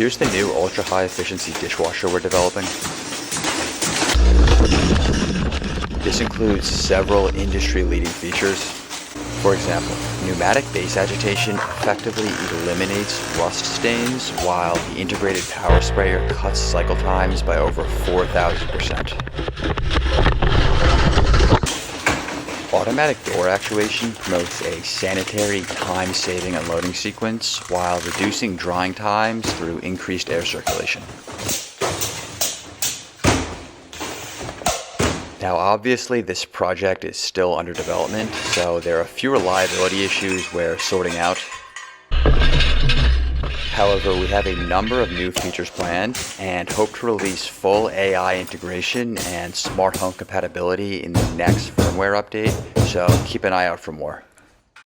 Here's the new ultra-high efficiency dishwasher we're developing. This includes several industry-leading features. For example, pneumatic base agitation effectively eliminates rust stains, while the integrated power sprayer cuts cycle times by over 4,000%. Automatic door actuation promotes a sanitary, time-saving unloading sequence while reducing drying times through increased air circulation. Now obviously this project is still under development, so there are a few reliability issues we're sorting out. However, we have a number of new features planned and hope to release full AI integration and smart home compatibility in the next firmware update, so keep an eye out for more.